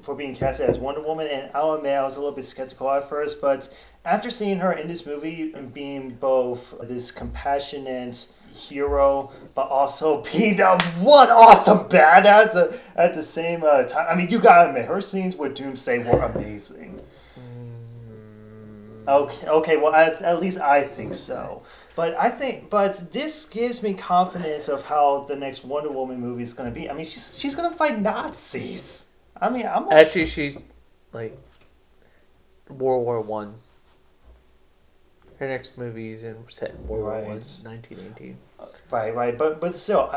For being casted as Wonder Woman, and I'll admit I was a little bit skeptical at first, but after seeing her in this movie and being both this compassionate hero, but also being one awesome badass at the same time. I mean, you gotta admit, her scenes with Doomsday were amazing. Okay, well, at least I think so. But this gives me confidence of how the next Wonder Woman movie is gonna be. I mean, she's gonna fight Nazis. I mean, actually, she's like World War One. Her next movie is set in World War One, 1918. Right. But still,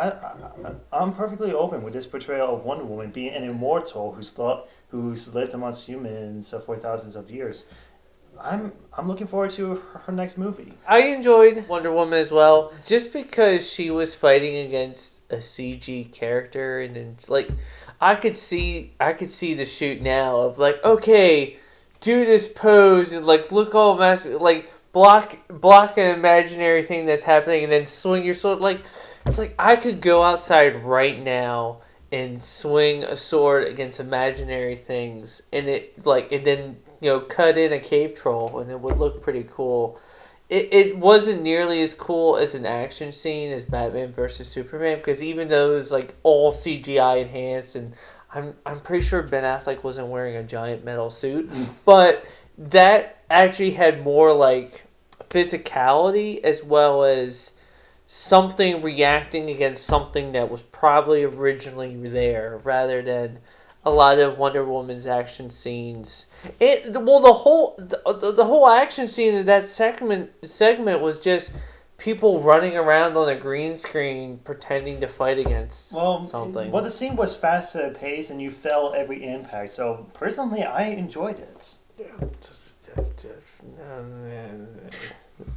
I'm perfectly open with this portrayal of Wonder Woman being an immortal who's lived amongst humans for thousands of years. I'm looking forward to her next movie. I enjoyed Wonder Woman as well, just because she was fighting against a CG character, and then I could see the shoot now of okay, do this pose and look all massive, block an imaginary thing that's happening, and then swing your sword. It's I could go outside right now and swing a sword against imaginary things, and and then cut in a cave troll, and it would look pretty cool. It wasn't nearly as cool as an action scene as Batman versus Superman, because even though it was all CGI enhanced, and I'm pretty sure Ben Affleck wasn't wearing a giant metal suit, but that actually had more physicality as well as something reacting against something that was probably originally there, rather than a lot of Wonder Woman's action scenes. The whole action scene in that segment was just people running around on a green screen pretending to fight against something. Well, the scene was fast paced and you felt every impact. So personally, I enjoyed it.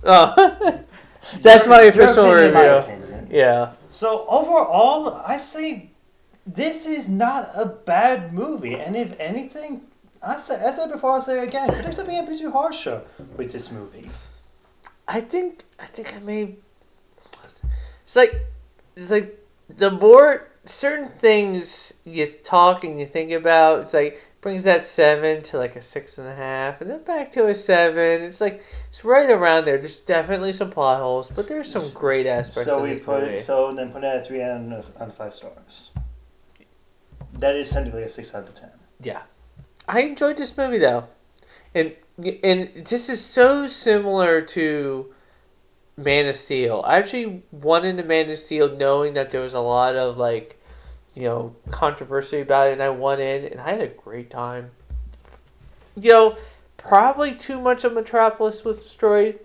Oh, that's my official review. Yeah. So overall, I say this is not a bad movie, and if anything, I said before, I'll say again, critics are being a bit too harsh with this movie. I think I may. It's like the more certain things you talk and you think about, it's brings that 7 to a 6.5, and then back to a 7. It's it's right around there. There's definitely some plot holes, but there's some great aspects. So put it at 3 out of 5 stars. That is technically a 6 out of 10. Yeah. I enjoyed this movie though, and this is so similar to Man of Steel. I actually went into Man of Steel knowing that there was a lot of controversy about it, and I went in and I had a great time. Probably too much of Metropolis was destroyed,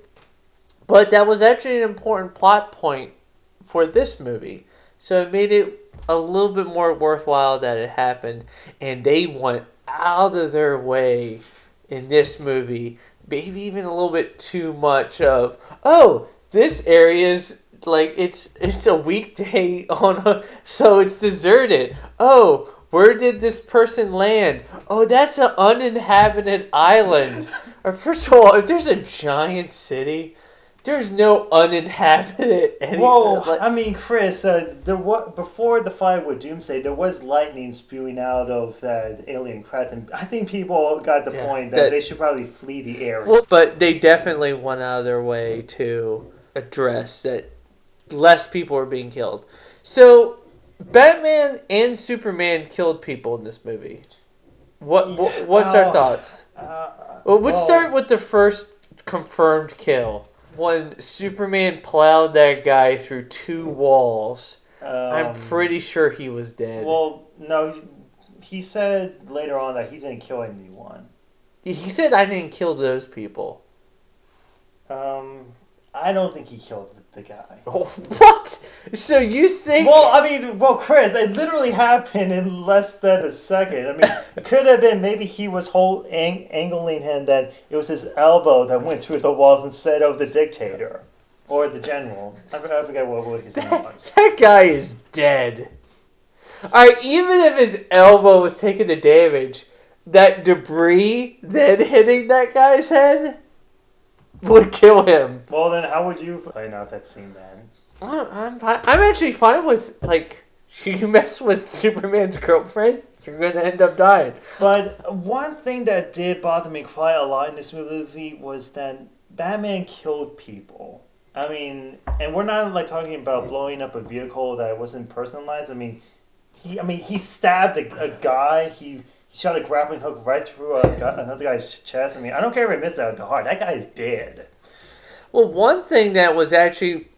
but that was actually an important plot point for this movie. So it made it a little bit more worthwhile that it happened, and they went out of their way in this movie, maybe even a little bit too much of, oh, this area's like it's a weekday so it's deserted. Oh, where did this person land? Oh, that's an uninhabited island. Or first of all, if there's a giant city, there's no uninhabited anywhere. Well, I mean, Chris, before the fight with Doomsday, there was lightning spewing out of that alien craft, and I think people got the point that they should probably flee the area. Well, but they definitely went out of their way to address that less people are being killed. So, Batman and Superman killed people in this movie. What's our thoughts? Let's start with the first confirmed kill. When Superman plowed that guy through 2 walls, I'm pretty sure he was dead. Well, no, he said later on that he didn't kill anyone. He said, I didn't kill those people. I don't think he killed the guy. Oh, what? So you think... Well, Chris, it literally happened in less than a second. I mean, it could have been maybe he was angling him that it was his elbow that went through the walls instead of the dictator. Or the general. I forget what his name was. That guy is dead. Alright, even if his elbow was taking the damage, that debris then hitting that guy's head would kill him. Well, then how would you find out that scene then? I'm actually fine with, you mess with Superman's girlfriend, you're going to end up dying. But one thing that did bother me quite a lot in this movie was that Batman killed people. I mean, and we're not talking about blowing up a vehicle that wasn't personalized. I mean, he stabbed a guy. He shot a grappling hook right through another guy's chest. I mean, I don't care if I missed that at the heart. That guy is dead. Well, one thing that was actually...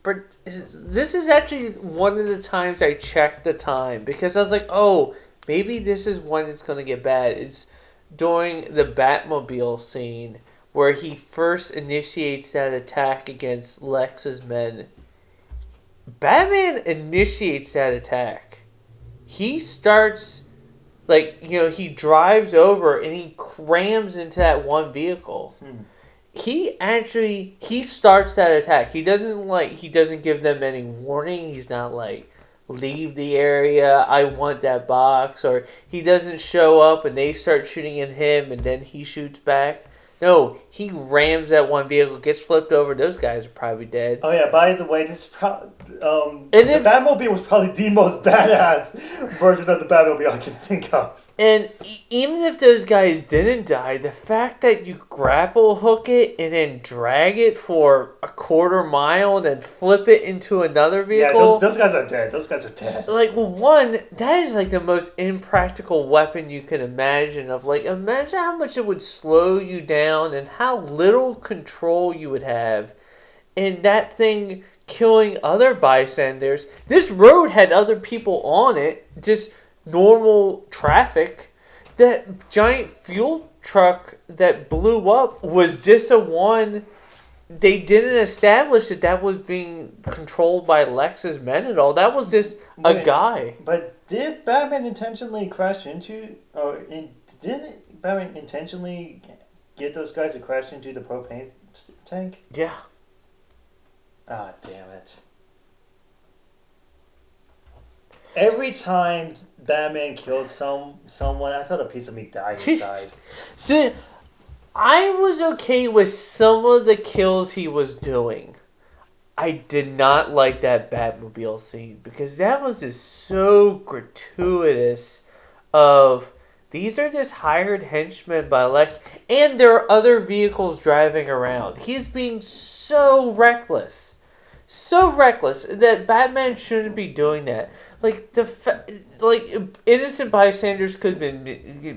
This is actually one of the times I checked the time. Because I was like, oh, maybe this is when it's going to get bad. It's during the Batmobile scene where he first initiates that attack against Lex's men. Batman initiates that attack. He starts... he drives over and he crams into that one vehicle. He starts that attack. He doesn't give them any warning. He's not leave the area, I want that box, or he doesn't show up and they start shooting at him and then he shoots back. No, he rams that one vehicle, gets flipped over. Those guys are probably dead. Oh yeah, by the way, this the Batmobile was probably the most badass version of the Batmobile I can think of. And even if those guys didn't die, the fact that you grapple hook it and then drag it for a quarter mile and then flip it into another vehicle. Yeah, those guys are dead. Those guys are dead. One, that is the most impractical weapon you can imagine. Imagine how much it would slow you down and how little control you would have. And that thing killing other bystanders. This road had other people on it, just normal traffic. That giant fuel truck that blew up was just a one. They didn't establish that was being controlled by Lex's men at all. That was just a guy. But did Batman intentionally crash into... didn't Batman intentionally get those guys to crash into the propane tank? Yeah. Ah, damn it. Every time Batman killed someone, I felt a piece of me die inside. See, I was okay with some of the kills he was doing. I did not like that Batmobile scene because that was just so gratuitous of these are just hired henchmen by Lex and there are other vehicles driving around. He's being so reckless. So reckless that Batman shouldn't be doing that. like innocent bystanders could have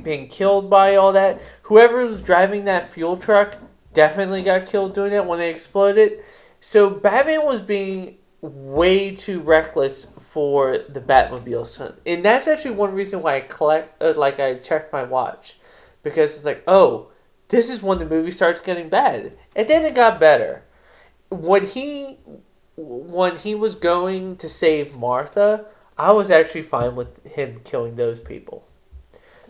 been killed by all that. Whoever was driving that fuel truck definitely got killed doing that when they exploded. So Batman was being way too reckless for the Batmobile, and that's actually one reason why I checked my watch, because it's like, oh, this is when the movie starts getting bad, and then it got better. When he was going to save Martha, I was actually fine with him killing those people.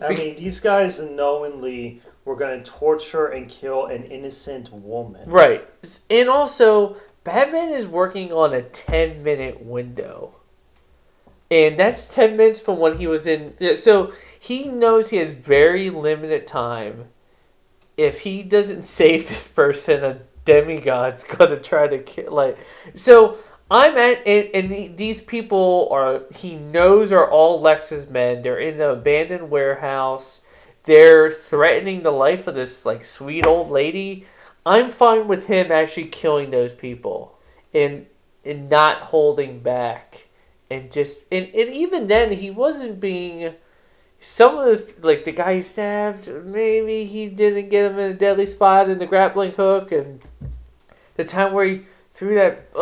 I mean, these guys knowingly were going to torture and kill an innocent woman. Right. And also, Batman is working on a 10-minute window. And that's 10 minutes from when he was in... So, he knows he has very limited time. If he doesn't save this person, a demigod's going to try to kill... So... these people he knows are all Lex's men. They're in the abandoned warehouse. They're threatening the life of this sweet old lady. I'm fine with him actually killing those people and not holding back, and even then he wasn't being. Some of those, the guy he stabbed, maybe he didn't get him in a deadly spot in the grappling hook, and the time where he threw that.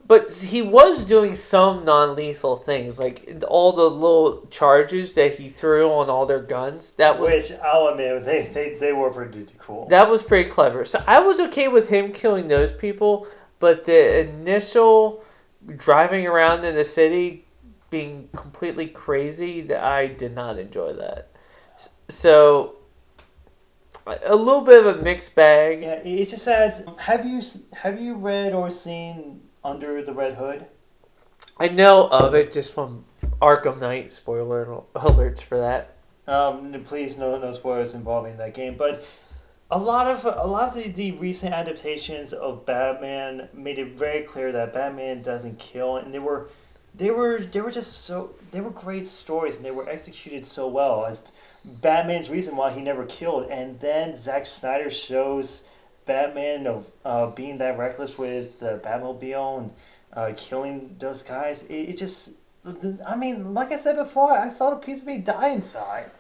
But he was doing some non-lethal things, like all the little charges that he threw on all their guns. Which I'll admit, they were pretty cool. That was pretty clever. So I was okay with him killing those people, but the initial driving around in the city being completely crazy, I did not enjoy that. So a little bit of a mixed bag. Yeah, it just adds. Have you read or seen Under the Red Hood? I know of it just from Arkham Knight. Spoiler alerts for that. Please no spoilers involving that game. But a lot of the recent adaptations of Batman made it very clear that Batman doesn't kill, and they were great stories, and they were executed so well as Batman's reason why he never killed, and then Zack Snyder shows Batman of being that reckless with the Batmobile and killing those guys. It just, I mean, like I said before, I felt a piece of me die inside.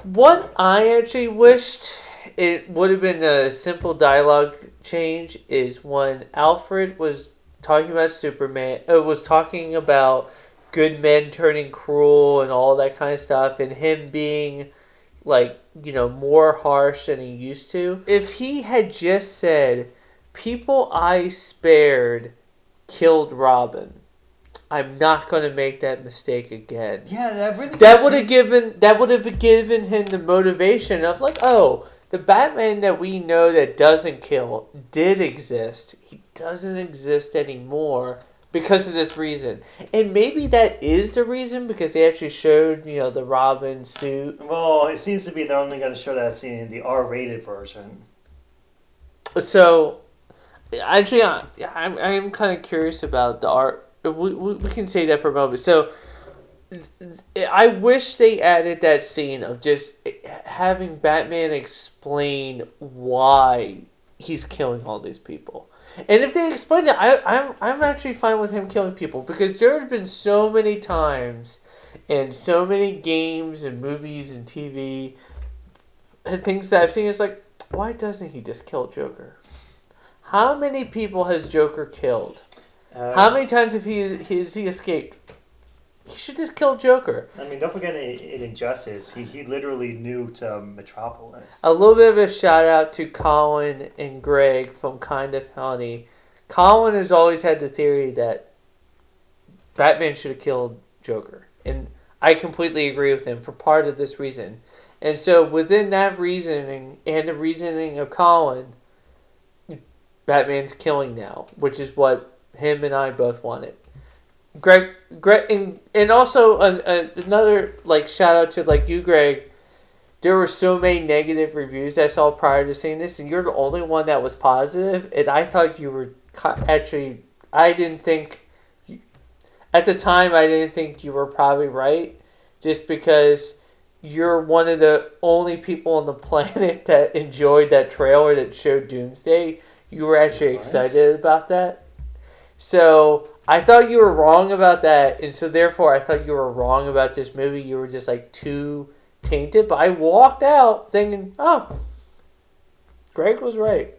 What I actually wished it would have been a simple dialogue change is when Alfred was talking about Superman, was talking about good men turning cruel and all that kind of stuff, and him being more harsh than he used to. If he had just said, people I spared killed Robin, I'm not going to make that mistake again. Yeah, that would have given him the motivation of oh, the Batman that we know that doesn't kill did exist. He doesn't exist anymore because of this reason. And maybe that is the reason, because they actually showed, the Robin suit. Well, it seems to be they're only going to show that scene in the R-rated version. So, actually, I'm kind of curious about the art. We can say that for a moment. So, I wish they added that scene of just having Batman explain why he's killing all these people. And if they explain it, I'm actually fine with him killing people, because there's been so many times in so many games and movies and TV and things that I've seen, it's why doesn't he just kill Joker? How many people has Joker killed? How many times has he escaped? He should just kill Joker. I mean, don't forget in Injustice, he literally nuked Metropolis. A little bit of a shout out to Colin and Greg from Kinda Funny. Colin has always had the theory that Batman should have killed Joker. And I completely agree with him for part of this reason. And so within that reasoning and the reasoning of Colin, Batman's killing now, which is what him and I both wanted. Greg, and also another shout out to you, Greg. There were so many negative reviews I saw prior to seeing this, and you're the only one that was positive. And I thought you were actually. I didn't think at the time. I didn't think you were probably right, just because you're one of the only people on the planet that enjoyed that trailer that showed Doomsday. You were actually excited about that. So I thought you were wrong about that, and so therefore I thought you were wrong about this movie. You were just like too tainted. But I walked out thinking, oh, Greg was right.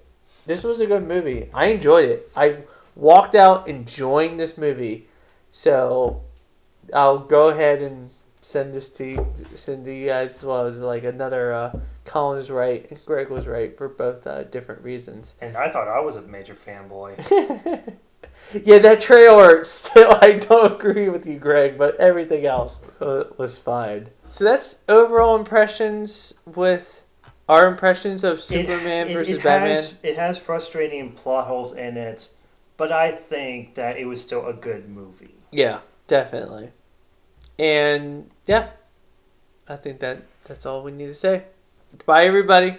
This was a good movie. I enjoyed it. I walked out enjoying this movie. So I'll go ahead and send to you guys as well as like another. Colin is right and Greg was right for both different reasons. And I thought I was a major fanboy. Yeah, that trailer still, I don't agree with you, Greg, but everything else was fine. So that's overall impressions with our impressions of Superman versus Batman. It has frustrating plot holes in it, but I think that it was still a good movie. Yeah, definitely. And yeah, I think that's all we need to say. Goodbye, everybody.